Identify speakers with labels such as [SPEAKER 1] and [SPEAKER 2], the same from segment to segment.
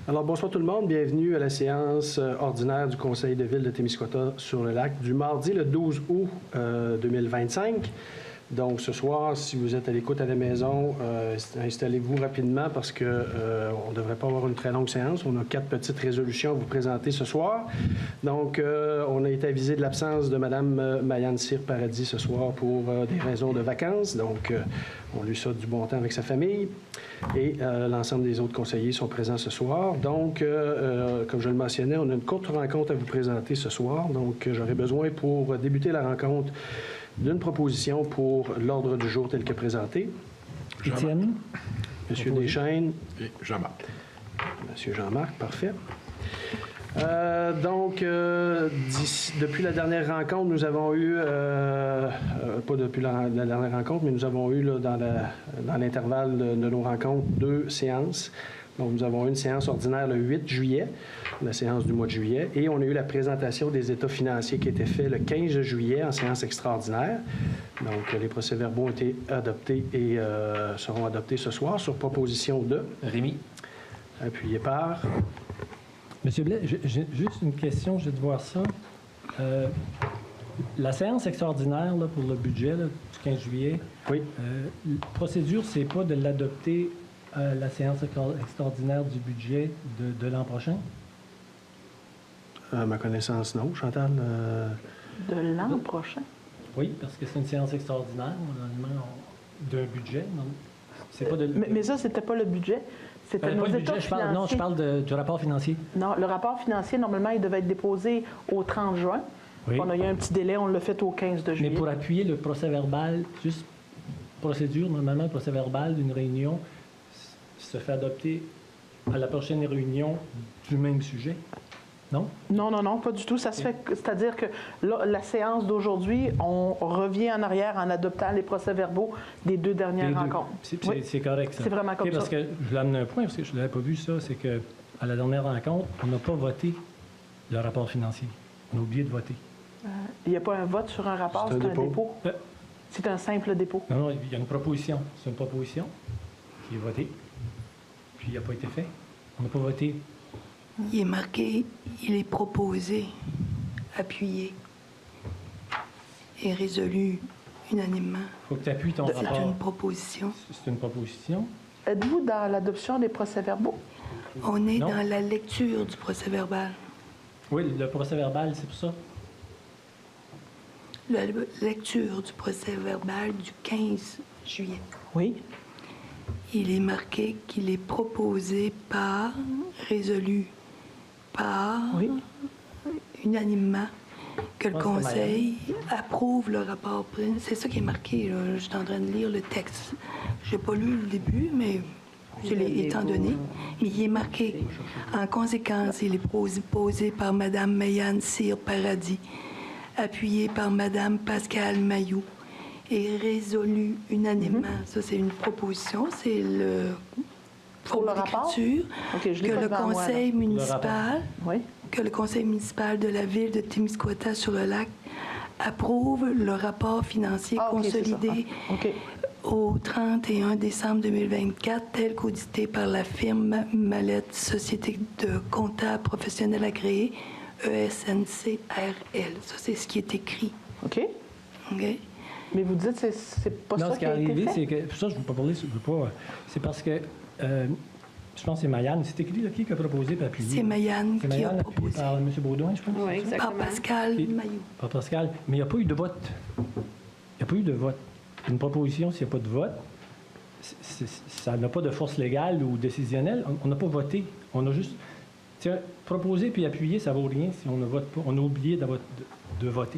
[SPEAKER 1] Alors, bonsoir tout le monde. Bienvenue à la séance ordinaire du Conseil de ville de Témiscouata-sur-le-Lac du mardi le 12 août 2025. Donc, ce soir, si vous êtes à l'écoute à la maison, installez-vous rapidement parce qu'on ne devrait pas avoir une très longue séance. On a 4 petites résolutions à vous présenter ce soir. Donc, on a été avisé de l'absence de Mme Mayanne Cyr-Paradis ce soir pour des raisons de vacances. Donc, on lui souhaite du bon temps avec sa famille. Et l'ensemble des autres conseillers sont présents ce soir. Donc, comme je le mentionnais, on a une courte rencontre à vous présenter ce soir. Donc, j'aurai besoin pour débuter la rencontre d'une proposition pour l'ordre du jour tel que présenté.
[SPEAKER 2] Étienne.
[SPEAKER 1] Monsieur Deschaines.
[SPEAKER 3] Et Jean-Marc.
[SPEAKER 1] Monsieur Jean-Marc, parfait. Depuis la dernière rencontre, nous avons eu, pas depuis la dernière rencontre, mais nous avons eu là, dans l'intervalle de nos rencontres 2 séances. Donc, nous avons eu une séance ordinaire le 8 juillet, la séance du mois de juillet, et on a eu la présentation des états financiers qui était faite le 15 juillet en séance extraordinaire. Donc, les procès-verbaux ont été adoptés et seront adoptés ce soir sur proposition de
[SPEAKER 2] Rémi.
[SPEAKER 1] Appuyé par
[SPEAKER 2] Monsieur Blais, j'ai juste une question, j'ai de voir ça. La séance extraordinaire là, pour le budget là, du 15 juillet,
[SPEAKER 1] oui.
[SPEAKER 2] La procédure, c'est pas de l'adopter à la séance extraordinaire du budget de l'an prochain?
[SPEAKER 1] À ma connaissance, non, Chantal.
[SPEAKER 4] De l'an prochain?
[SPEAKER 2] Oui, parce que c'est une séance extraordinaire, normalement, d'un budget. C'est pas de...
[SPEAKER 4] mais ça, c'était pas le budget. C'était nos états financiers.
[SPEAKER 2] Non, je parle du rapport financier.
[SPEAKER 4] Non, le rapport financier, normalement, il devait être déposé au 30 juin.
[SPEAKER 2] Oui.
[SPEAKER 4] On a eu un petit délai, on l'a fait au 15 de juillet.
[SPEAKER 2] Mais pour appuyer le procès-verbal, juste procédure, normalement, le procès-verbal d'une réunion se fait adopter à la prochaine réunion du même sujet, non?
[SPEAKER 4] Non, pas du tout. Ça se fait, c'est-à-dire que là, la séance d'aujourd'hui, on revient en arrière en adoptant les procès-verbaux des 2 dernières rencontres.
[SPEAKER 2] C'est correct, ça.
[SPEAKER 4] C'est vraiment comme ça.
[SPEAKER 2] Parce que je voulais amener un point, parce que je ne l'avais pas vu, ça, c'est qu'à la dernière rencontre, on n'a pas voté le rapport financier. On a oublié de voter.
[SPEAKER 4] Il n'y a pas un vote sur un rapport, c'est un dépôt. C'est un simple dépôt.
[SPEAKER 2] Non, il y a une proposition. C'est une proposition qui est votée, puis il n'a pas été fait. On n'a pas voté.
[SPEAKER 5] Il est marqué, il est proposé, appuyé et résolu unanimement.
[SPEAKER 2] Il faut que tu appuies ton rapport.
[SPEAKER 5] C'est une proposition.
[SPEAKER 2] C'est une proposition.
[SPEAKER 4] Êtes-vous dans l'adoption des procès-verbaux?
[SPEAKER 5] On est
[SPEAKER 2] Non.
[SPEAKER 5] dans la lecture du procès-verbal.
[SPEAKER 2] Oui, le procès-verbal, c'est pour ça.
[SPEAKER 5] La lecture du procès-verbal du 15 juillet.
[SPEAKER 4] Oui.
[SPEAKER 5] Il est marqué qu'il est proposé par, résolu par, unanimement, que le Conseil approuve le rapport. C'est ça qui est marqué, là. Je suis en train de lire le texte. Je n'ai pas lu le début, mais je l'ai étant donné. Mais il est marqué. En conséquence, il est posé par Mme Mayanne Cyr-Paradis, appuyé par Mme Pascale Mailloux, et résolu unanimement. Ça, c'est une proposition, c'est le
[SPEAKER 4] Pour le rapport?
[SPEAKER 5] que le conseil municipal, que le conseil municipal de la ville de Témiscouata-sur-le-Lac approuve le rapport financier consolidé au 31 décembre 2024, tel qu'audité par la firme Mallette Société de comptables professionnels agréés, ESNCRL. Ça, c'est ce qui est écrit.
[SPEAKER 4] OK. Mais vous dites que c'est pas
[SPEAKER 2] non,
[SPEAKER 4] ça qui a été fait?
[SPEAKER 2] Non, ce qui est arrivé, c'est que... Pour ça, je ne veux pas parler, c'est parce que... je pense que c'est Mayanne. C'est écrit là, qui a proposé et appuyé?
[SPEAKER 5] C'est Mayanne qui a proposé.
[SPEAKER 2] Par M. Baudouin, je pense.
[SPEAKER 5] Oui, exactement. Par Pascal Mailloux.
[SPEAKER 2] Par Pascal. Mais il n'y a pas eu de vote. Il n'y a pas eu de vote. Une proposition, s'il n'y a pas de vote, ça n'a pas de force légale ou décisionnelle. On n'a pas voté. On a juste... Proposer puis appuyer, ça ne vaut rien si on ne vote pas. On a oublié de voter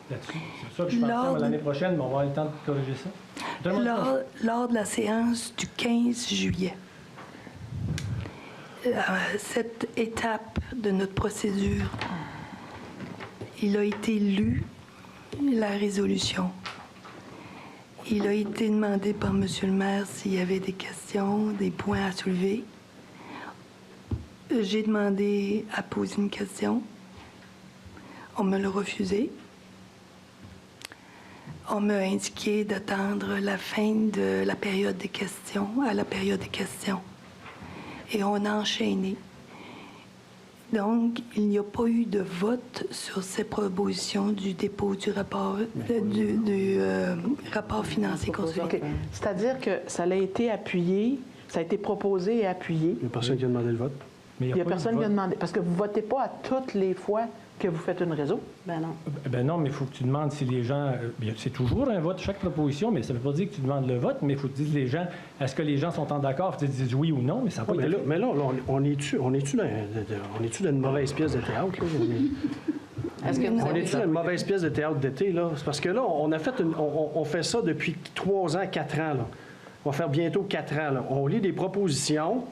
[SPEAKER 2] là-dessus. C'est ça que je pense l'année prochaine, mais on va avoir le temps de corriger ça.
[SPEAKER 5] Lors de la séance du 15 juillet, cette étape de notre procédure, il a été lu la résolution. Il a été demandé par M. le maire s'il y avait des questions, des points à soulever. J'ai demandé à poser une question. On me l'a refusé. On m'a indiqué d'attendre la fin de la période des questions, à la période des questions. Et on a enchaîné Donc, il n'y a pas eu de vote sur ces propositions du dépôt du rapport, rapport financier consolidé.
[SPEAKER 4] OK. C'est-à-dire que ça a été appuyé, ça a été proposé et appuyé.
[SPEAKER 1] Il n'y a personne qui a demandé le vote.
[SPEAKER 2] Mais
[SPEAKER 4] Il n'y a
[SPEAKER 2] pas eu de
[SPEAKER 4] personne qui a
[SPEAKER 2] vote.
[SPEAKER 4] demandé. Parce que vous ne votez pas à toutes les fois que vous faites une réseau.
[SPEAKER 3] Ben non.
[SPEAKER 2] Ben non, mais il faut que tu demandes si les gens... bien, c'est toujours un vote, chaque proposition, mais ça ne veut pas dire que tu demandes le vote, mais il faut que tu dises les gens, est-ce que les gens sont en d'accord, faut que tu dises oui ou non, mais ça n'a pas
[SPEAKER 1] Ouais,
[SPEAKER 2] été fait.
[SPEAKER 1] mais là, on est-tu dans une mauvaise pièce de théâtre? Là?
[SPEAKER 3] Est-ce que vous
[SPEAKER 1] On
[SPEAKER 3] avez...
[SPEAKER 1] est-tu dans une mauvaise pièce de théâtre d'été? Là? C'est parce que là, on fait ça depuis 3 ans, 4 ans. Là. On va faire bientôt 4 ans. Là. On lit des propositions.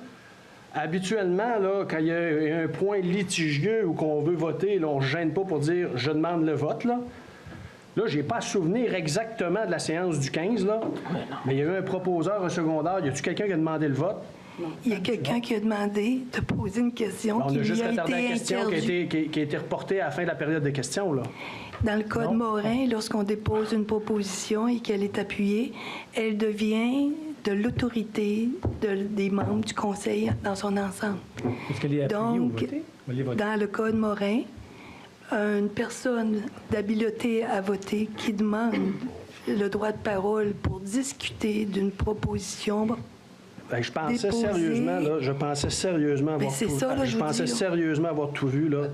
[SPEAKER 1] Habituellement, là, quand il y a un point litigieux ou qu'on veut voter, là, on ne se gêne pas pour dire « je demande le vote ». Là, je n'ai pas à souvenir exactement de la séance du 15, là, mais il y a eu un proposeur, un secondaire. Y a-tu quelqu'un qui a demandé le vote?
[SPEAKER 5] Il y a quelqu'un qui a demandé de poser une question
[SPEAKER 1] On
[SPEAKER 5] qui
[SPEAKER 1] a juste
[SPEAKER 5] lui a
[SPEAKER 1] retardé la
[SPEAKER 5] été
[SPEAKER 1] question
[SPEAKER 5] interdite.
[SPEAKER 1] qui a été reportée à la fin de la période de questions. Là.
[SPEAKER 5] Dans le Code Morin, lorsqu'on dépose une proposition et qu'elle est appuyée, elle devient de l'autorité des membres du Conseil dans son ensemble.
[SPEAKER 2] Est-ce qu'elle est appuyée ou
[SPEAKER 5] Donc,
[SPEAKER 2] votée? On va les voter.
[SPEAKER 5] dans le Code Morin, une personne d'habileté à voter qui demande le droit de parole pour discuter d'une proposition.
[SPEAKER 1] Ben, je pensais
[SPEAKER 5] Déposer.
[SPEAKER 1] sérieusement, là, avoir
[SPEAKER 5] c'est
[SPEAKER 1] tout
[SPEAKER 5] ça, là, je
[SPEAKER 1] je
[SPEAKER 5] vous
[SPEAKER 1] pensais
[SPEAKER 5] dis, là.
[SPEAKER 1] sérieusement avoir tout vu, là.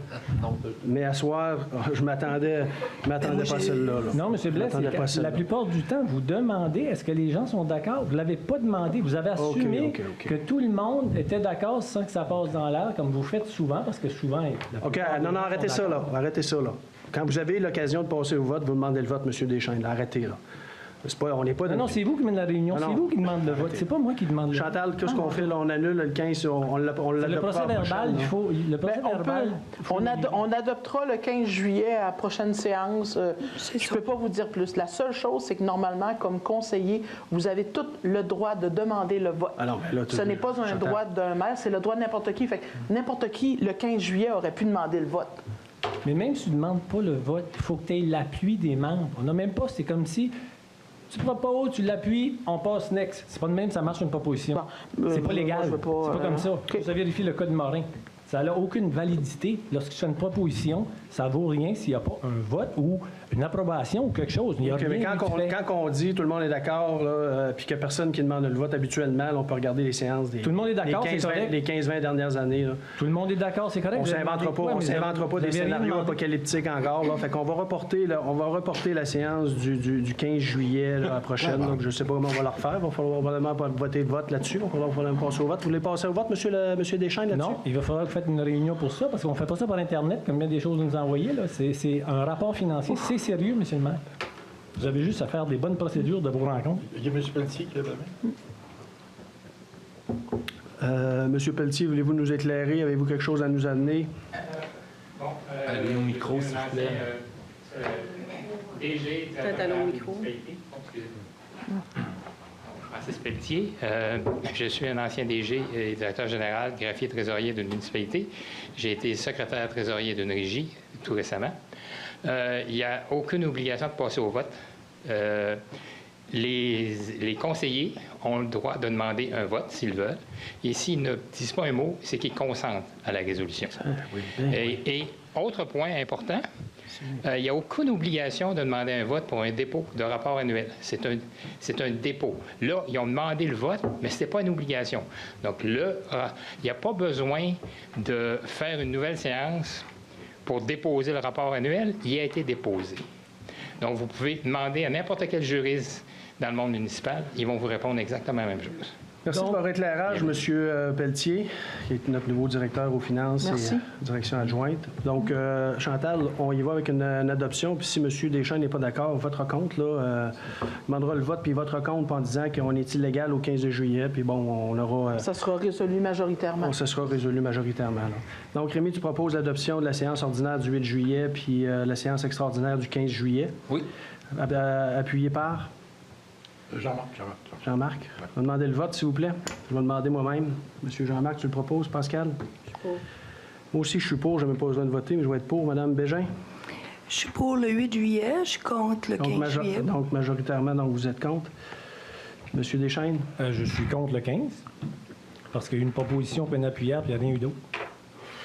[SPEAKER 1] Mais à soir, je m'attendais
[SPEAKER 5] moi,
[SPEAKER 1] pas à celle-là. là.
[SPEAKER 2] Non, M. Blais,
[SPEAKER 1] Je m'attendais
[SPEAKER 2] c'est
[SPEAKER 1] pas à
[SPEAKER 2] que
[SPEAKER 1] celle-là.
[SPEAKER 2] la plupart du temps, vous demandez est-ce que les gens sont d'accord. Vous ne l'avez pas demandé. Vous avez assumé
[SPEAKER 1] OK.
[SPEAKER 2] que tout le monde était d'accord sans que ça passe dans l'air, comme vous faites souvent, parce que souvent... la
[SPEAKER 1] OK,
[SPEAKER 2] plupart des
[SPEAKER 1] non,
[SPEAKER 2] gens
[SPEAKER 1] arrêtez
[SPEAKER 2] sont
[SPEAKER 1] ça, là.
[SPEAKER 2] d'accord.
[SPEAKER 1] Arrêtez ça, là. Quand vous avez l'occasion de passer au vote, vous demandez le vote, M. Deschênes. Arrêtez, là. On n'est pas
[SPEAKER 2] Non, c'est vous qui menez la réunion.
[SPEAKER 1] Ah, non.
[SPEAKER 2] C'est vous qui demande le vote.
[SPEAKER 1] Arrêtez.
[SPEAKER 2] C'est pas moi qui demande le vote.
[SPEAKER 1] Chantal, qu'est-ce qu'on fait, là? On annule le 15, on
[SPEAKER 2] Le
[SPEAKER 1] l'adopte
[SPEAKER 2] procès
[SPEAKER 1] pas à la
[SPEAKER 2] verbal,
[SPEAKER 1] prochaine,
[SPEAKER 2] il
[SPEAKER 1] là.
[SPEAKER 2] faut... Le procès
[SPEAKER 4] Ben,
[SPEAKER 2] verbal...
[SPEAKER 4] on adoptera le 15 juillet à la prochaine séance.
[SPEAKER 5] C'est
[SPEAKER 4] Je ne
[SPEAKER 5] ça.
[SPEAKER 4] peux pas vous dire plus. La seule chose, c'est que normalement, comme conseiller, vous avez tout le droit de demander le vote.
[SPEAKER 1] Ah non, mais là,
[SPEAKER 4] Ce n'est pas un
[SPEAKER 1] Chantal.
[SPEAKER 4] droit d'un maire, c'est le droit de n'importe qui. Fait que n'importe qui, le 15 juillet, aurait pu demander le vote.
[SPEAKER 2] Mais même si tu ne demandes pas le vote, il faut que tu aies l'appui des membres. On n'a même pas... C'est comme si... Tu proposes, tu l'appuies, on passe next. C'est pas de même, ça marche une proposition.
[SPEAKER 4] Bon,
[SPEAKER 2] c'est pas
[SPEAKER 4] moi,
[SPEAKER 2] légal.
[SPEAKER 4] je veux pas,
[SPEAKER 2] C'est pas comme ça.
[SPEAKER 4] OK.
[SPEAKER 2] Ça vérifie le code Morin. Ça n'a aucune validité. Lorsque tu fais une proposition, ça vaut rien s'il n'y a pas un vote ou une approbation ou quelque chose. Il y a
[SPEAKER 1] OK, mais
[SPEAKER 2] rien
[SPEAKER 1] quand
[SPEAKER 2] qui fait.
[SPEAKER 1] on dit tout le monde est d'accord, là, puis qu'il n'y a personne qui demande le vote, habituellement, là, on peut regarder les séances des
[SPEAKER 2] Tout le monde est d'accord,
[SPEAKER 1] des
[SPEAKER 2] c'est correct.
[SPEAKER 1] les 15-20 dernières années. Là.
[SPEAKER 2] Tout le monde est d'accord, c'est correct.
[SPEAKER 1] On
[SPEAKER 2] Vous avez
[SPEAKER 1] s'inventera
[SPEAKER 2] demandé
[SPEAKER 1] pas,
[SPEAKER 2] quoi,
[SPEAKER 1] on
[SPEAKER 2] mais
[SPEAKER 1] s'inventera pas
[SPEAKER 2] vous
[SPEAKER 1] des
[SPEAKER 2] avez rien
[SPEAKER 1] scénarios
[SPEAKER 2] demandé.
[SPEAKER 1] apocalyptiques encore. Là. Fait qu'on va reporter, la séance du 15 juillet là, à la prochaine. Donc, je ne sais pas comment on va la refaire. Il va falloir probablement pas voter le vote là-dessus. Il va falloir passer au vote. Vous voulez passer au vote, monsieur Deschênes, là-dessus?
[SPEAKER 2] Non, il va falloir que vous fassiez une réunion pour ça, parce qu'on ne fait pas ça par Internet, comme bien des choses nous envoyer. Là. C'est un rapport financier. C'est sérieux, monsieur le maire. Vous avez juste à faire des bonnes procédures de vos rencontres.
[SPEAKER 6] Il y a M. Pelletier qui lève la main.
[SPEAKER 1] Monsieur Pelletier, voulez-vous nous éclairer? Avez-vous quelque chose à nous amener?
[SPEAKER 6] Allez au micro, s'il vous plaît.
[SPEAKER 7] DG,
[SPEAKER 3] Peut-être aller au micro.
[SPEAKER 7] Francis Pelletier. Je suis un ancien DG et directeur général, greffier trésorier d'une municipalité. J'ai été secrétaire trésorier d'une régie tout récemment. Il n'y a aucune obligation de passer au vote. Les conseillers ont le droit de demander un vote s'ils veulent. Et s'ils ne disent pas un mot, c'est qu'ils consentent à la résolution. Et autre point important, il n'y a aucune obligation de demander un vote pour un dépôt de rapport annuel. C'est un dépôt. Là, ils ont demandé le vote, mais ce n'était pas une obligation. Donc là, il n'y a pas besoin de faire une nouvelle séance pour déposer le rapport annuel. Il a été déposé. Donc, vous pouvez demander à n'importe quel juriste dans le monde municipal. Ils vont vous répondre exactement la même chose.
[SPEAKER 1] Merci de votre éclairage, M. Pelletier, qui est notre nouveau directeur aux finances
[SPEAKER 4] Merci.
[SPEAKER 1] et direction adjointe. Donc, Chantal, on y va avec une adoption. Puis si M. Deschênes n'est pas d'accord, votre compte, là, demandera le vote, puis votre compte en disant qu'on est illégal au 15 juillet. Puis bon, on aura...
[SPEAKER 4] Ça sera résolu majoritairement.
[SPEAKER 1] ça sera résolu majoritairement. Là. Donc, Rémi, tu proposes l'adoption de la séance ordinaire du 8 juillet, puis la séance extraordinaire du 15 juillet.
[SPEAKER 6] Oui.
[SPEAKER 1] Appuyé par
[SPEAKER 6] Jean-Marc.
[SPEAKER 1] Jean-Marc. Je vais demander le vote, s'il vous plaît. Je vais demander moi-même. Monsieur Jean-Marc, tu le proposes, Pascal?
[SPEAKER 3] Je suis pour.
[SPEAKER 1] Moi aussi, je suis pour. Je n'ai même pas besoin de voter, mais je vais être pour. Madame Bégin?
[SPEAKER 5] Je suis pour le 8 juillet, je compte le 15 juillet.
[SPEAKER 1] Donc, majoritairement, donc vous êtes contre. Monsieur Deschênes?
[SPEAKER 2] Je suis contre le 15, parce qu'il y a eu une proposition peine appuyable, puis il n'y a rien eu d'autre.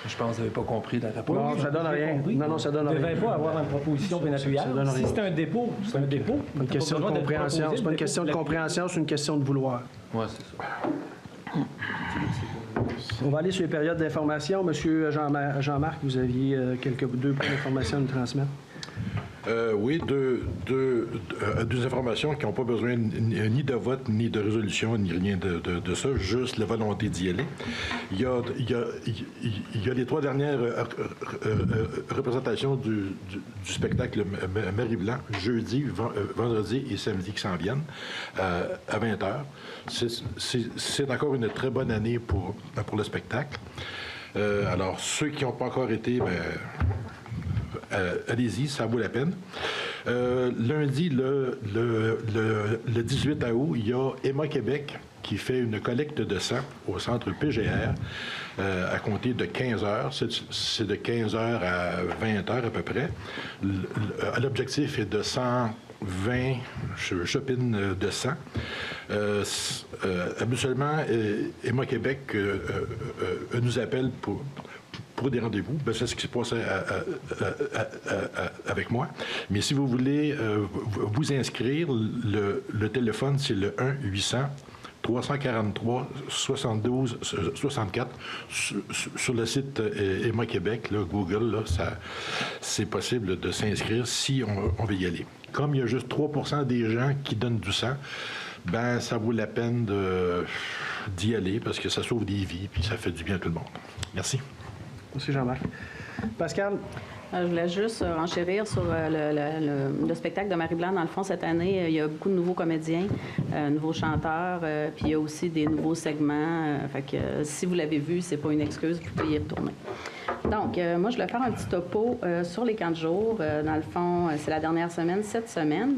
[SPEAKER 3] Je pense que vous n'avez pas compris la réponse.
[SPEAKER 1] Non, ça donne rien. Non, ça donne
[SPEAKER 2] Vous ne
[SPEAKER 1] rien.
[SPEAKER 2] devez pas avoir une proposition bien appuyable.
[SPEAKER 1] ça donne rien.
[SPEAKER 2] Si c'est un dépôt, c'est un dépôt.
[SPEAKER 1] Une question de compréhension. C'est pas une question de compréhension, c'est une question de vouloir.
[SPEAKER 3] Oui, c'est ça.
[SPEAKER 1] On va aller sur les périodes d'information. Monsieur Jean-Marc, vous aviez deux points d'information à nous transmettre.
[SPEAKER 8] Oui, deux informations qui n'ont pas besoin ni de vote, ni de résolution, ni rien de ça, juste la volonté d'y aller. Il y a les 3 dernières représentations du spectacle Marie-Blanc, jeudi, vendredi et samedi qui s'en viennent, à 20h. C'est encore une très bonne année pour le spectacle. Alors, ceux qui n'ont pas encore été, allez-y, ça vaut la peine. Lundi, le 18 août, il y a Emma Québec qui fait une collecte de sang au centre PGR à compter de 15 heures. C'est de 15 heures à 20 heures à peu près. L'objectif est de 120 chopines de sang. Habituellement, Emma Québec nous appelle pour des rendez-vous. C'est ce qui se passe avec moi. Mais si vous voulez vous inscrire, le téléphone, c'est le 1-800-343-72-64. Sur le site Emma Québec, là, Google, là, c'est possible de s'inscrire si on veut y aller. Comme il y a juste 3% des gens qui donnent du sang, ça vaut la peine d'y aller parce que ça sauve des vies puis ça fait du bien à tout le monde. Merci.
[SPEAKER 1] Merci Jean-Marc. Pascal?
[SPEAKER 9] Je voulais juste renchérir sur le spectacle de Marie-Blanc. Dans le fond, cette année, il y a beaucoup de nouveaux comédiens, nouveaux chanteurs, puis il y a aussi des nouveaux segments. Fait que si vous l'avez vu, c'est pas une excuse, vous pouvez y retourner. Donc, moi, je vais faire un petit topo sur les 15 jours. Dans le fond, c'est la dernière semaine, cette semaine.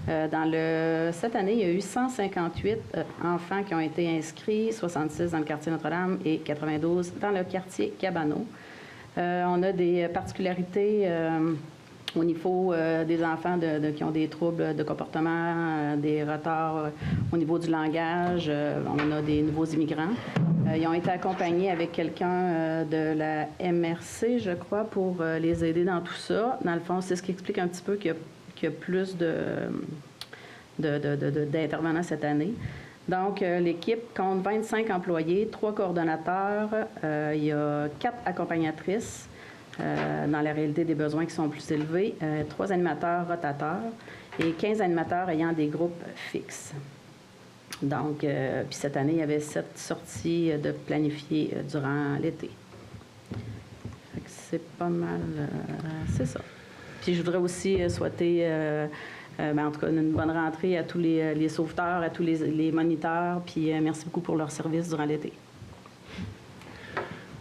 [SPEAKER 9] Cette année, il y a eu 158 enfants qui ont été inscrits, 66 dans le quartier Notre-Dame et 92 dans le quartier Cabano. On a des particularités au niveau des enfants qui ont des troubles de comportement, des retards au niveau du langage. On a des nouveaux immigrants. Ils ont été accompagnés avec quelqu'un de la MRC, je crois, pour les aider dans tout ça. Dans le fond, c'est ce qui explique un petit peu qu'il y a plus d'intervenants cette année. Donc, l'équipe compte 25 employés, 3 coordonnateurs, il y a 4 accompagnatrices dans la réalité des besoins qui sont plus élevés, 3 animateurs rotateurs et 15 animateurs ayant des groupes fixes. Donc, puis cette année, il y avait 7 sorties de planifiées durant l'été. C'est pas mal, c'est ça. Puis je voudrais aussi souhaiter, en tout cas, une bonne rentrée à tous les sauveteurs, à tous les moniteurs, puis merci beaucoup pour leur service durant l'été.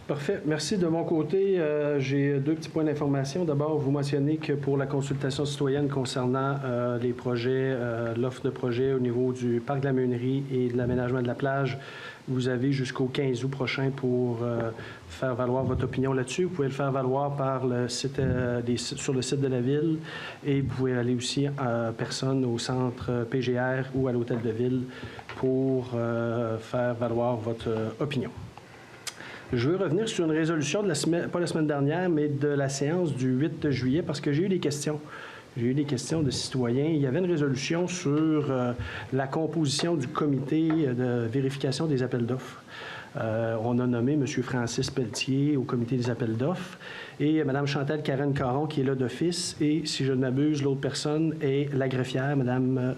[SPEAKER 1] Parfait. Merci. De mon côté, j'ai 2 petits points d'information. D'abord, vous mentionnez que pour la consultation citoyenne concernant les projets, l'offre de projet au niveau du parc de la Meunerie et de l'aménagement de la plage, vous avez jusqu'au 15 août prochain pour faire valoir votre opinion là-dessus. Vous pouvez le faire valoir par le site, sur le site de la Ville et vous pouvez aller aussi en personne au centre PGR ou à l'hôtel de Ville pour faire valoir votre opinion. Je veux revenir sur une résolution de la semaine, pas la semaine dernière, mais de la séance du 8 juillet parce que j'ai eu des questions. J'ai eu des questions de citoyens. Il y avait une résolution sur la composition du comité de vérification des appels d'offres. On a nommé M. Francis Pelletier au comité des appels d'offres et Mme Chantal Karen-Caron qui est là d'office et, si je ne m'abuse, l'autre personne est la greffière, Mme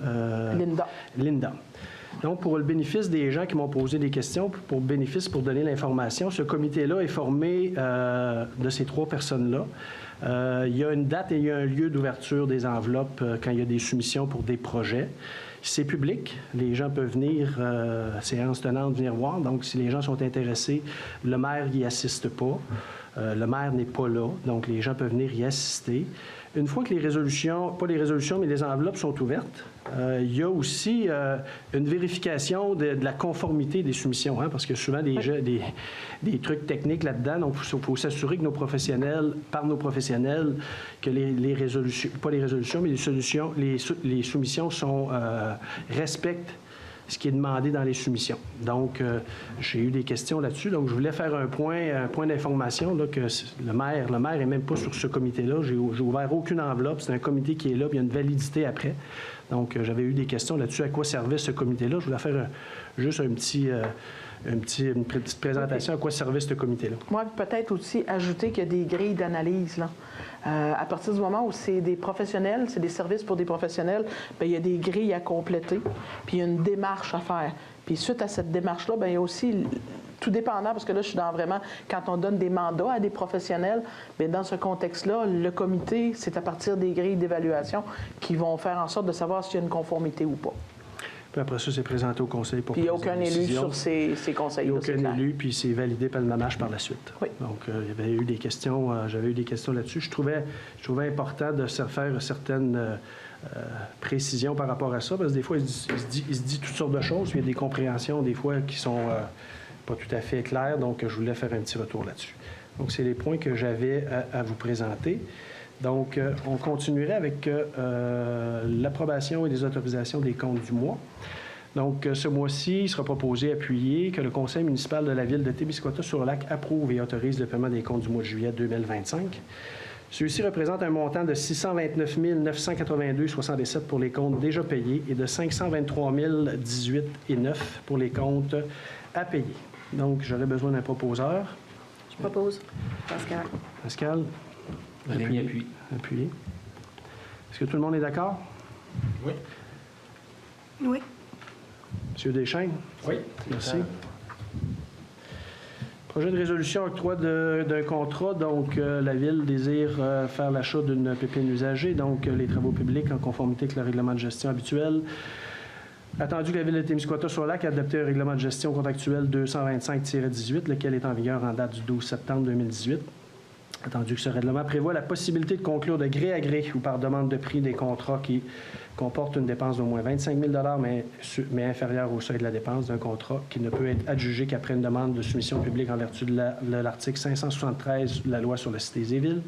[SPEAKER 1] Linda. Donc, pour le bénéfice des gens qui m'ont posé des questions, pour donner l'information, ce comité-là est formé de ces 3 personnes-là. Il y a une date et il y a un lieu d'ouverture des enveloppes quand il y a des soumissions pour des projets. C'est public. Les gens peuvent venir, séance tenante, venir voir. Donc, si les gens sont intéressés, le maire n'y assiste pas. Le maire n'est pas là. Donc, les gens peuvent venir y assister. Une fois que les résolutions, pas les résolutions, mais les enveloppes sont ouvertes, il y a aussi une vérification de la conformité des soumissions, parce que souvent des trucs techniques là-dedans. Donc, il faut s'assurer que nos professionnels, que les résolutions, pas les résolutions, mais les soumissions respectent ce qui est demandé dans les soumissions. Donc, j'ai eu des questions là-dessus. Donc, je voulais faire un point d'information là, que le maire n'est même pas sur ce comité-là. J'ai ouvert aucune enveloppe. C'est un comité qui est là, puis il y a une validité après. Donc, j'avais eu des questions là-dessus. À quoi servait ce comité-là? Je voulais faire juste une petite présentation à quoi servait ce comité-là.
[SPEAKER 4] Moi, peut-être aussi ajouter qu'il y a des grilles d'analyse, là. À partir du moment où c'est des professionnels, c'est des services pour des professionnels, bien, il y a des grilles à compléter, puis il y a une démarche à faire. Puis suite à cette démarche-là, bien, il y a aussi, tout dépendant, parce que là, je suis dans vraiment, quand on donne des mandats à des professionnels, bien, dans ce contexte-là, le comité, c'est à partir des grilles d'évaluation qui vont faire en sorte de savoir s'il y a une conformité ou pas.
[SPEAKER 1] Puis après ça, c'est présenté au conseil pour
[SPEAKER 4] puis il n'y a aucun élu sur ces conseils.
[SPEAKER 1] Il n'y a aucun élu, puis c'est validé par le nommage par la suite.
[SPEAKER 4] Oui.
[SPEAKER 1] Donc, il y avait eu des questions, j'avais eu des questions là-dessus. Je trouvais important de se faire certaines précisions par rapport à ça, parce que des fois, il se dit toutes sortes de choses, puis il y a des compréhensions, des fois, qui sont pas tout à fait claires, donc je voulais faire un petit retour là-dessus. Donc, c'est les points que j'avais à vous présenter. Donc, on continuerait avec l'approbation et les autorisations des comptes du mois. Donc, ce mois-ci, il sera proposé appuyer que le conseil municipal de la ville de Témiscouata-sur-le-Lac approuve et autorise le paiement des comptes du mois de juillet 2025. Celui-ci représente un montant de 629 982,67 pour les comptes déjà payés et de 523 018,9 pour les comptes à payer. Donc, j'aurais besoin d'un proposeur.
[SPEAKER 9] Je propose. Pascal.
[SPEAKER 1] Pascal?
[SPEAKER 3] Rémi appuie.
[SPEAKER 1] Appuyé. Est-ce que tout le monde est d'accord?
[SPEAKER 6] Oui.
[SPEAKER 5] Oui.
[SPEAKER 1] Monsieur Deschênes?
[SPEAKER 6] Oui.
[SPEAKER 1] Merci. Projet de résolution octroi d'un contrat. Donc, la Ville désire faire l'achat d'une pépine usagée, donc les travaux publics en conformité avec le règlement de gestion habituel. Attendu que la Ville de Témiscouata-sur-le-Lac a adopté un règlement de gestion contractuel 225-18, lequel est en vigueur en date du 12 septembre 2018. Attendu que ce règlement prévoit la possibilité de conclure de gré à gré ou par demande de prix des contrats qui comportent une dépense d'au moins 25 000 mais inférieure au seuil de la dépense d'un contrat qui ne peut être adjugé qu'après une demande de soumission publique en vertu de l'article 573 de la loi sur la Cité des villes.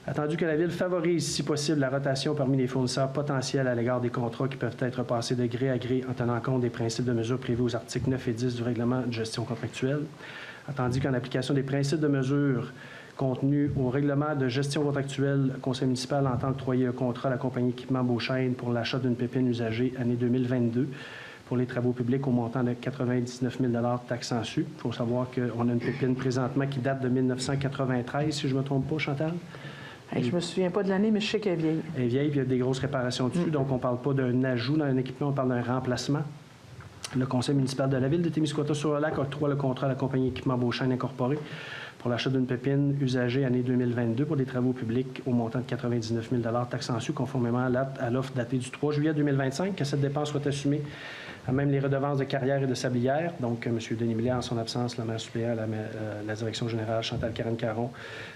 [SPEAKER 1] Attendu que la Ville favorise, si possible, la rotation parmi les fournisseurs potentiels à l'égard des contrats qui peuvent être passés de gré à gré en tenant compte des principes de mesure prévus aux articles 9 et 10 du règlement de gestion contractuelle. Attendu qu'en application des principes de mesure contenu au règlement de gestion contractuelle, le conseil municipal entend octroyer un contrat à la compagnie Équipement Beauchesne pour l'achat d'une pépine usagée année 2022 pour les travaux publics au montant de 99 000 taxes en su. Il faut savoir qu'on a une pépine présentement qui date de 1993, si je ne me trompe pas, Chantal?
[SPEAKER 4] Je ne me souviens pas de l'année, mais je sais qu'elle est vieille.
[SPEAKER 1] Elle est vieille, puis il y a des grosses réparations dessus, donc on ne parle pas d'un ajout dans un équipement, on parle d'un remplacement. Le conseil municipal de la Ville de Témiscouata-sur-le-Lac octroie le contrat à la compagnie Équipement Beauchesne Incorporée pour l'achat d'une pépine usagée année 2022 pour des travaux publics au montant de 99 000 taxes en su, conformément à l'offre datée du 3 juillet 2025, que cette dépense soit assumée à même les redevances de carrière et de sablière. Donc, M. Denis Millet, en son absence, le maire suppléant, la direction générale, Chantal Caron,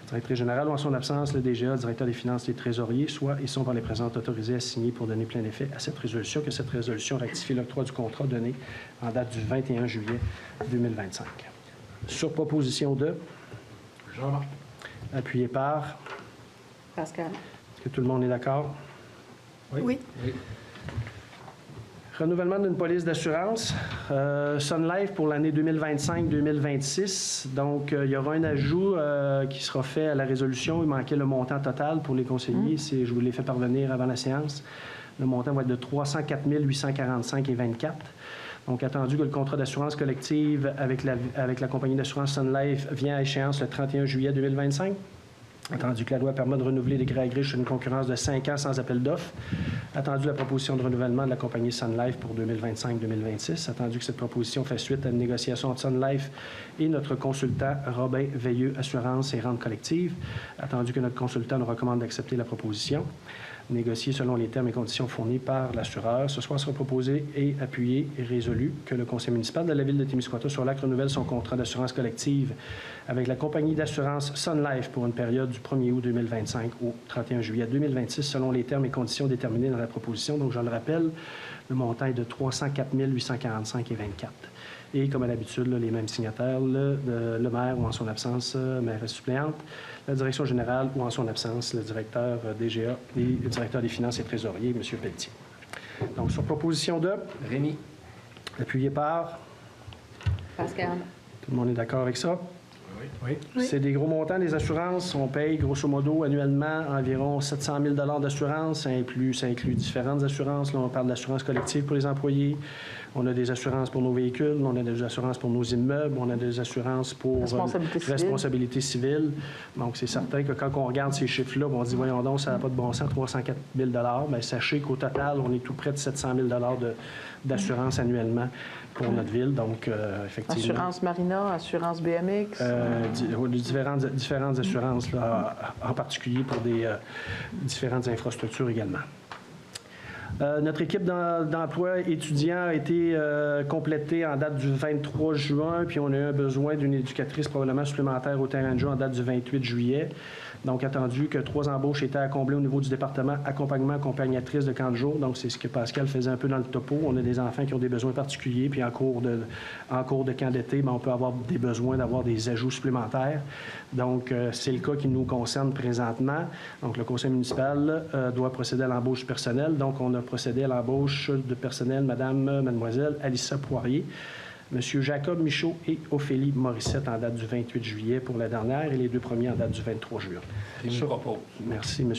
[SPEAKER 1] directrice générale, ou en son absence, le DGA, directeur des finances et trésoriers, soit ils sont par les présentes autorisés à signer pour donner plein effet à cette résolution, que cette résolution rectifie l'octroi du contrat donné en date du 21 juillet 2025. Sur proposition de...
[SPEAKER 6] Jean-Marc.
[SPEAKER 1] Appuyé par...
[SPEAKER 9] Pascal.
[SPEAKER 1] Est-ce que tout le monde est d'accord?
[SPEAKER 5] Oui.
[SPEAKER 1] Renouvellement d'une police d'assurance. Sun Life pour l'année 2025-2026. Donc, il y aura un ajout qui sera fait à la résolution. Il manquait le montant total pour les conseillers. Je vous l'ai fait parvenir avant la séance. Le montant va être de 304 845,24. Donc, attendu que le contrat d'assurance collective avec la compagnie d'assurance Sun Life vient à échéance le 31 juillet 2025. Attendu que la loi permet de renouveler des gré à gré sur une concurrence de 5 ans sans appel d'offres. Attendu la proposition de renouvellement de la compagnie Sun Life pour 2025-2026. Attendu que cette proposition fait suite à une négociation entre Sun Life et notre consultant Robin Veilleux Assurance et Rente collective. Attendu que notre consultant nous recommande d'accepter la proposition. Négocié selon les termes et conditions fournis par l'assureur. Ce soir sera proposé et appuyé et résolu que le conseil municipal de la Ville de Témiscouata-sur-le-Lac renouvelle son contrat d'assurance collective avec la compagnie d'assurance Sun Life pour une période du 1er août 2025 au 31 juillet 2026 selon les termes et conditions déterminés dans la proposition. Donc, je le rappelle, le montant est de 304 845,24. Et comme à l'habitude, les mêmes signataires, le maire ou en son absence, mairesse suppléante, la direction générale ou en son absence, le directeur DGA et le directeur des finances et trésorier, M. Pelletier. Donc, sur proposition de...
[SPEAKER 3] Rémi.
[SPEAKER 1] Appuyé par...
[SPEAKER 9] Pascal.
[SPEAKER 1] Tout le monde est d'accord avec ça?
[SPEAKER 2] Oui.
[SPEAKER 1] C'est des gros montants, les assurances. On paye grosso modo annuellement environ 700 000 d'assurance. Ça inclut différentes assurances. Là, on parle d'assurance collective pour les employés. On a des assurances pour nos véhicules. On a des assurances pour nos immeubles. On a des assurances pour responsabilité civile. Donc, c'est certain que quand on regarde ces chiffres-là, on se dit, voyons donc, ça n'a pas de bon sens, 304 000 bien, sachez qu'au total, on est tout près de 700 000 d'assurance annuellement pour notre ville. Donc, effectivement...
[SPEAKER 4] Assurance Marina, assurance BMX?
[SPEAKER 1] Différentes assurances, là, en particulier pour des différentes infrastructures également. Notre équipe d'emploi étudiant a été complétée en date du 23 juin, puis on a eu un besoin d'une éducatrice probablement supplémentaire au terrain de jeu en date du 28 juillet. Donc, attendu que 3 embauches étaient à combler au niveau du département accompagnement accompagnatrice de camp de jour. Donc, c'est ce que Pascal faisait un peu dans le topo. On a des enfants qui ont des besoins particuliers, puis en cours de camp d'été, on peut avoir des besoins d'avoir des ajouts supplémentaires. Donc, c'est le cas qui nous concerne présentement. Donc, le conseil municipal doit procéder à l'embauche du personnel. Donc, on a procédé à l'embauche de personnel mademoiselle Alissa Poirier, M. Jacob Michaud et Ophélie Morissette en date du 28 juillet pour la dernière et les 2 premiers en date du 23 juin.
[SPEAKER 3] Je propose.
[SPEAKER 1] Merci, M.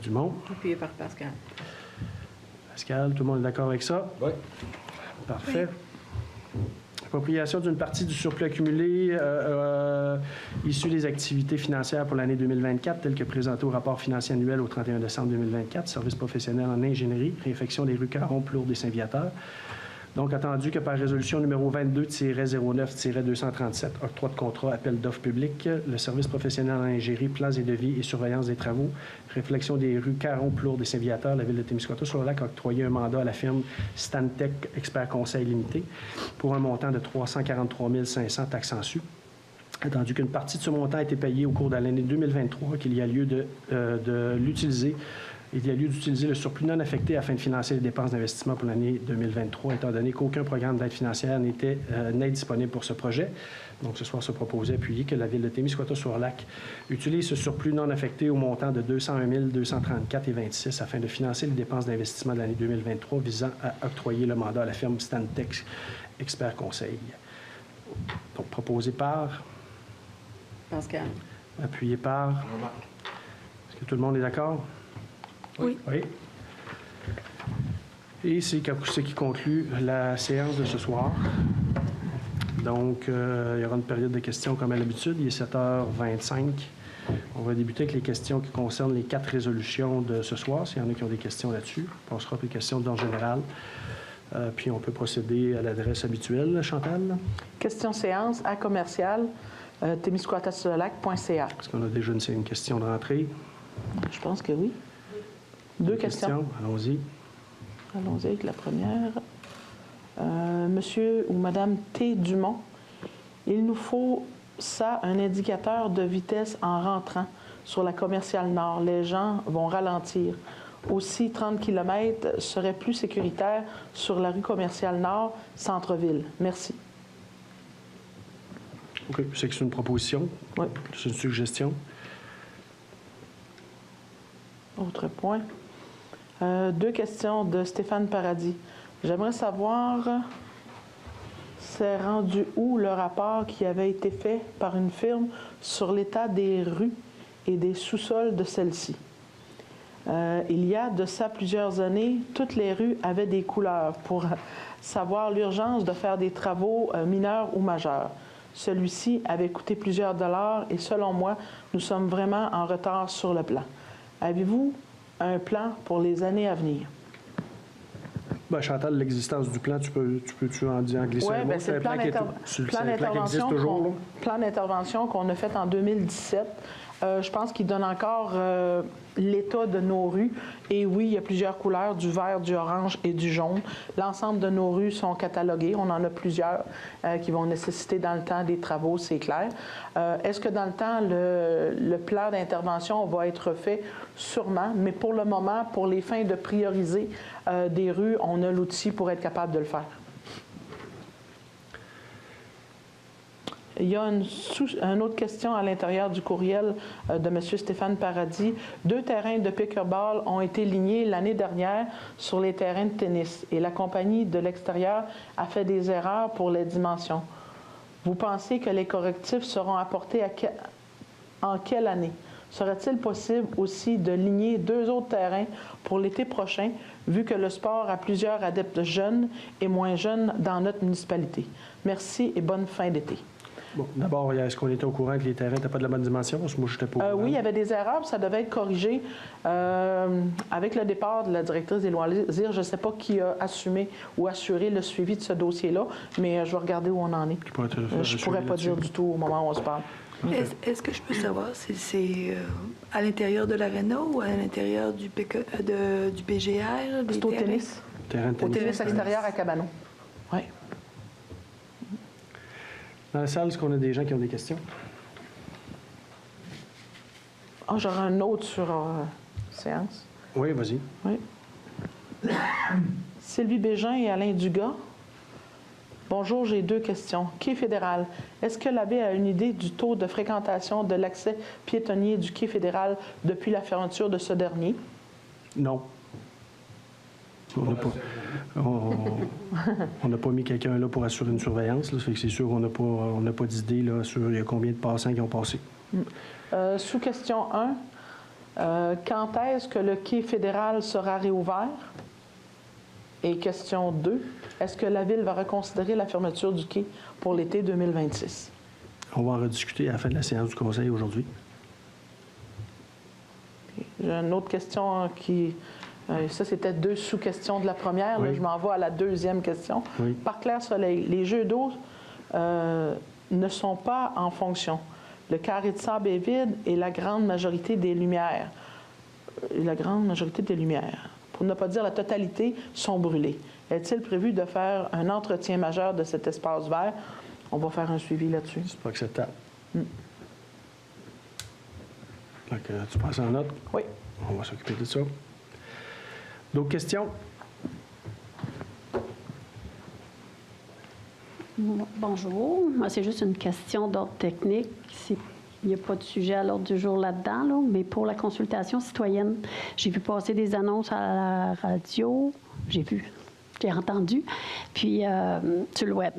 [SPEAKER 1] Dumont.
[SPEAKER 9] Appuyé par Pascal.
[SPEAKER 1] Pascal, tout le monde est d'accord avec ça?
[SPEAKER 3] Oui.
[SPEAKER 1] Parfait. Appropriation d'une partie du surplus accumulé issu des activités financières pour l'année 2024, tel que présenté au rapport financier annuel au 31 décembre 2024, service professionnel en ingénierie, réfection des rues Caron, Plourde et Saint-Viateur. Donc, attendu que par résolution numéro 22-09-237, octroi de contrat, appel d'offres publiques, le service professionnel en ingénierie, plans et devis et surveillance des travaux, réflexion des rues Caron, Plourde et Saint-Viateur, la ville de Témiscouata-sur-le-Lac a octroyé un mandat à la firme Stantec Expert Conseil Limité pour un montant de 343 500 taxes en su. Attendu qu'une partie de ce montant a été payée au cours de l'année 2023, qu'il y a lieu d'utiliser le surplus non affecté afin de financer les dépenses d'investissement pour l'année 2023, étant donné qu'aucun programme d'aide financière n'est disponible pour ce projet. Donc, ce soir, se proposait appuyer que la ville de Témiscouata-sur-le-Lac utilise ce surplus non affecté au montant de 201 234,26 afin de financer les dépenses d'investissement de l'année 2023 visant à octroyer le mandat à la firme Stantec Expert Conseil. Donc, proposé par...
[SPEAKER 9] Pascal.
[SPEAKER 1] Appuyé par... Est-ce que tout le monde est d'accord?
[SPEAKER 5] Oui.
[SPEAKER 1] Oui. Et c'est ce qui conclut la séance de ce soir. Donc, il y aura une période de questions comme à l'habitude. Il est 7h25. On va débuter avec les questions qui concernent les 4 résolutions de ce soir. S'il y en a qui ont des questions là-dessus, on passera aux questions d'ordre général. Puis, on peut procéder à l'adresse habituelle. Chantal?
[SPEAKER 4] Question séance à commercial témiscouata-sur-le-lac.ca.
[SPEAKER 1] Est-ce qu'on a déjà une question de rentrée?
[SPEAKER 4] Je pense que oui. 2 questions.
[SPEAKER 1] Allons-y.
[SPEAKER 4] Allons-y avec la première. Monsieur ou Madame T. Dumont, il nous faut un indicateur de vitesse en rentrant sur la commerciale nord. Les gens vont ralentir. Aussi, 30 km serait plus sécuritaire sur la rue commerciale nord, centre-ville. Merci.
[SPEAKER 1] OK. C'est que c'est une proposition?
[SPEAKER 4] Oui.
[SPEAKER 1] C'est une suggestion?
[SPEAKER 4] Autre point. 2 questions de Stéphane Paradis. J'aimerais savoir, c'est rendu où le rapport qui avait été fait par une firme sur l'état des rues et des sous-sols de celles-ci. Il y a de ça plusieurs années, toutes les rues avaient des couleurs pour savoir l'urgence de faire des travaux mineurs ou majeurs. Celui-ci avait coûté plusieurs dollars et selon moi, nous sommes vraiment en retard sur le plan. Avez-vous un plan pour les années à venir?
[SPEAKER 1] Bien, Chantal, l'existence du plan, tu peux en glisser un mot?
[SPEAKER 4] Oui, c'est le plan d'intervention qu'on a fait en 2017. Je pense qu'il donne encore l'état de nos rues. Et oui, il y a plusieurs couleurs, du vert, du orange et du jaune. L'ensemble de nos rues sont cataloguées. On en a plusieurs qui vont nécessiter dans le temps des travaux, c'est clair. Est-ce que dans le temps, le plan d'intervention va être fait? Sûrement. Mais pour le moment, pour les fins de prioriser des rues, on a l'outil pour être capable de le faire. Il y a une autre question à l'intérieur du courriel de M. Stéphane Paradis. 2 terrains de pickleball ont été lignés l'année dernière sur les terrains de tennis et la compagnie de l'extérieur a fait des erreurs pour les dimensions. Vous pensez que les correctifs seront apportés en quelle année? Serait-il possible aussi de ligner 2 autres terrains pour l'été prochain, vu que le sport a plusieurs adeptes jeunes et moins jeunes dans notre municipalité? Merci et bonne fin d'été.
[SPEAKER 1] Bon, d'abord, est-ce qu'on était au courant que les terrains n'étaient pas de la bonne dimension? Parce que moi, je n'étais pas au courant.
[SPEAKER 4] Oui, il y avait des erreurs, puis ça devait être corrigé. Avec le départ de la directrice des loisirs, je ne sais pas qui a assumé ou assuré le suivi de ce dossier-là, mais je vais regarder où on en est. Je ne pourrais pas dire du tout au moment où on se parle.
[SPEAKER 5] Est-ce que je peux savoir si c'est à l'intérieur de l'aréna ou à l'intérieur du PGR?
[SPEAKER 4] C'est au tennis.
[SPEAKER 1] Terrain de
[SPEAKER 4] Au
[SPEAKER 1] tennis.
[SPEAKER 4] tennis extérieur à Cabano. Oui.
[SPEAKER 1] Dans la salle, est-ce qu'on a des gens qui ont des questions?
[SPEAKER 4] Ah, j'aurai un autre sur séance.
[SPEAKER 1] Oui, vas-y.
[SPEAKER 4] Oui. Sylvie Bégin et Alain Dugas. Bonjour, j'ai 2 questions. Quai fédéral, est-ce que l'abbé a une idée du taux de fréquentation de l'accès piétonnier du quai fédéral depuis la fermeture de ce dernier?
[SPEAKER 1] Non. On n'a pas mis quelqu'un là pour assurer une surveillance. Là, fait que c'est sûr qu'on n'a pas d'idée là, sur il y a combien de passants qui ont passé.
[SPEAKER 4] Sous question 1, quand est-ce que le quai fédéral sera réouvert? Et question 2, est-ce que la Ville va reconsidérer la fermeture du quai pour l'été 2026?
[SPEAKER 1] On va en rediscuter à la fin de la séance du Conseil aujourd'hui.
[SPEAKER 4] J'ai une autre question qui... ça, c'était 2 sous-questions de la première.
[SPEAKER 1] Oui.
[SPEAKER 4] Là, je m'en vais à la 2e question.
[SPEAKER 1] Oui.
[SPEAKER 4] Par Clair Soleil, les jeux d'eau ne sont pas en fonction. Le carré de sable est vide et la grande majorité des lumières. Pour ne pas dire la totalité, sont brûlées. Est-il prévu de faire un entretien majeur de cet espace vert? On va faire un suivi là-dessus.
[SPEAKER 1] C'est pas acceptable. Donc, tu passes en note?
[SPEAKER 4] Oui.
[SPEAKER 1] On va s'occuper de ça. D'autres questions?
[SPEAKER 10] Bonjour. Moi, c'est juste une question d'ordre technique. Il n'y a pas de sujet à l'ordre du jour là-dedans, là, mais pour la consultation citoyenne, j'ai vu passer des annonces à la radio. J'ai entendu, puis sur le web.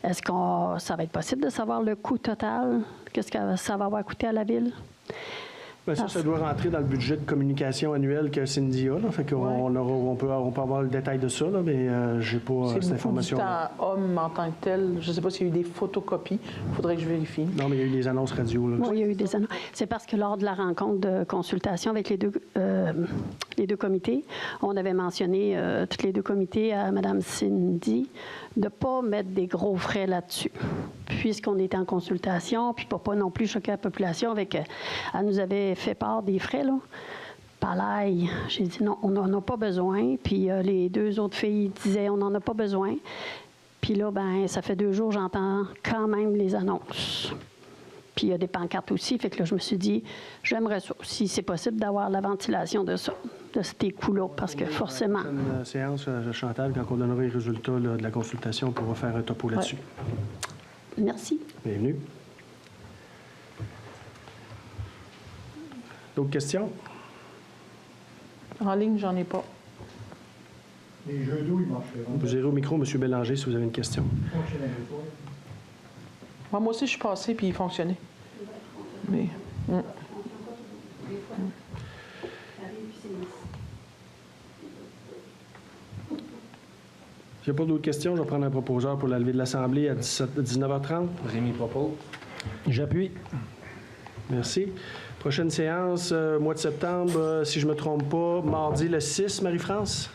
[SPEAKER 10] Est-ce que ça va être possible de savoir le coût total? Qu'est-ce que ça va avoir coûté à la Ville?
[SPEAKER 1] Bien, ça doit rentrer dans le budget de communication annuel que Cindy a. Là, fait qu'on on peut avoir le détail de ça, là, mais je n'ai pas cette information.
[SPEAKER 4] C'est homme en tant que tel. Je ne sais pas s'il y a eu des photocopies. Il faudrait que je vérifie.
[SPEAKER 1] Non, mais il y a eu des annonces radio. Là.
[SPEAKER 10] Oui, il y a eu des annonces. C'est parce que lors de la rencontre de consultation avec les deux comités, on avait mentionné, tous les 2 comités, à Mme Cindy, de ne pas mettre des gros frais là-dessus. Puisqu'on était en consultation, puis pas non plus choquer la population avec... elle nous avait fait part des frais, là. Palaille, j'ai dit non, on n'en a pas besoin. Puis les 2 autres filles disaient on n'en a pas besoin. Puis là, ben ça fait 2 jours, j'entends quand même les annonces. Puis il y a des pancartes aussi, fait que là, je me suis dit, j'aimerais ça, si c'est possible, d'avoir la ventilation de ça, de ces coûts-là, parce que forcément...
[SPEAKER 1] Une séance, Chantal, quand on donnera les résultats là, de la consultation, on pourra faire un topo là-dessus.
[SPEAKER 10] Ouais. Merci.
[SPEAKER 1] Bienvenue. D'autres questions?
[SPEAKER 4] En ligne, j'en ai pas.
[SPEAKER 6] Les jeux d'eau, ils marcheraient.
[SPEAKER 1] Vous irez au micro, M. Bélanger, si vous avez une question.
[SPEAKER 4] Moi aussi, je suis passée, puis il fonctionnait. Mais...
[SPEAKER 1] S'il n'y a pas d'autres questions, je vais prendre un proposeur pour la levée de l'Assemblée à 19h30.
[SPEAKER 3] Rémi propose.
[SPEAKER 2] J'appuie.
[SPEAKER 1] Merci. Prochaine séance, mois de septembre, si je ne me trompe pas, mardi le 6, Marie-France?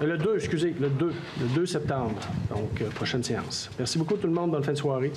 [SPEAKER 1] Le 2, excusez, le 2 septembre. Donc, prochaine séance. Merci beaucoup tout le monde. Bonne fin de soirée.